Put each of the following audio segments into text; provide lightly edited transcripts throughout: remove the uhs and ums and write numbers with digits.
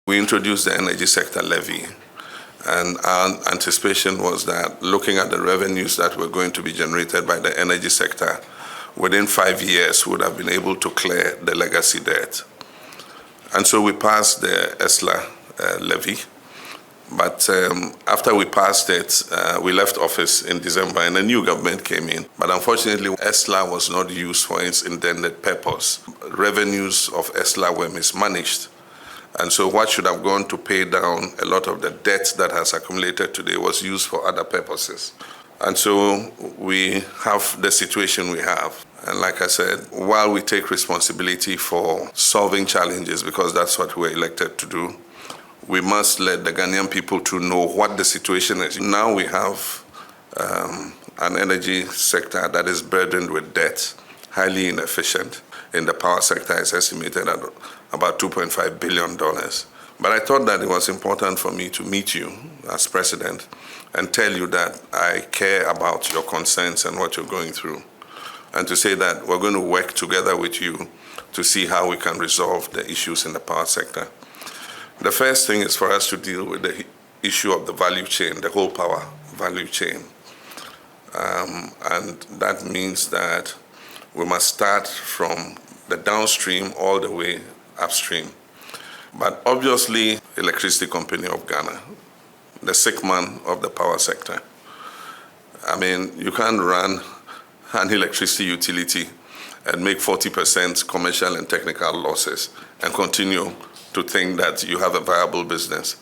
We introduced the energy sector levy, and our anticipation was that looking at the revenues that were going to be generated by the energy sector, within 5 years, we would have been able to clear the legacy debt. And so we passed the ESLA levy. But after we passed it, we left office in December and a new government came in. But unfortunately, ESLA was not used for its intended purpose. Revenues of ESLA were mismanaged. And so what should have gone to pay down a lot of the debt that has accumulated today was used for other purposes. And so we have the situation we have. And like I said, while we take responsibility for solving challenges, because that's what we're elected to do, we must let the Ghanaian people to know what the situation is. Now we have an energy sector that is burdened with debt, highly inefficient. In the power sector, it's estimated at about $2.5 billion. But I thought that it was important for me to meet you as president and tell you that I care about your concerns and what you're going through, and to say that we're going to work together with you to see how we can resolve the issues in the power sector. The first thing is for us to deal with the issue of the value chain, the whole power value chain. And that means that we must start from the downstream all the way upstream. But obviously, Electricity Company of Ghana, the sick man of the power sector. I mean, you can't run an electricity utility and make 40% commercial and technical losses and continue to think that you have a viable business.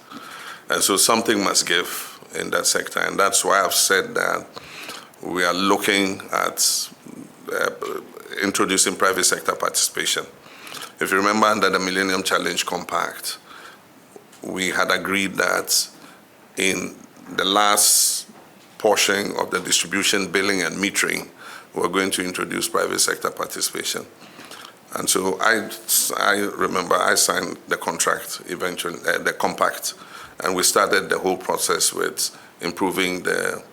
And so something must give in that sector. And that's why I've said that we are looking at introducing private sector participation. If you remember, under the Millennium Challenge Compact, we had agreed that in the last portion of the distribution, billing, and metering, we're going to introduce private sector participation. And so I remember I signed the contract eventually, the compact, and we started the whole process with improving the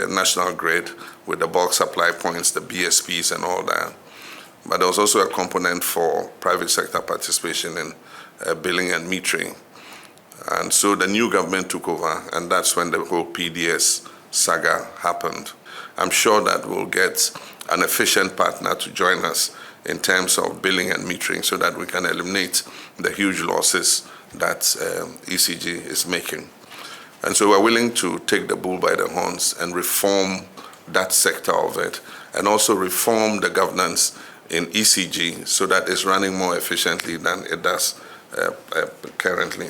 national grid with the bulk supply points, the BSPs and all that. But there was also a component for private sector participation in billing and metering. And so the new government took over, and that's when the whole PDS saga happened. I'm sure that we'll get an efficient partner to join us in terms of billing and metering so that we can eliminate the huge losses that ECG is making. And so we're willing to take the bull by the horns and reform that sector of it, and also reform the governance in ECG so that it's running more efficiently than it does currently.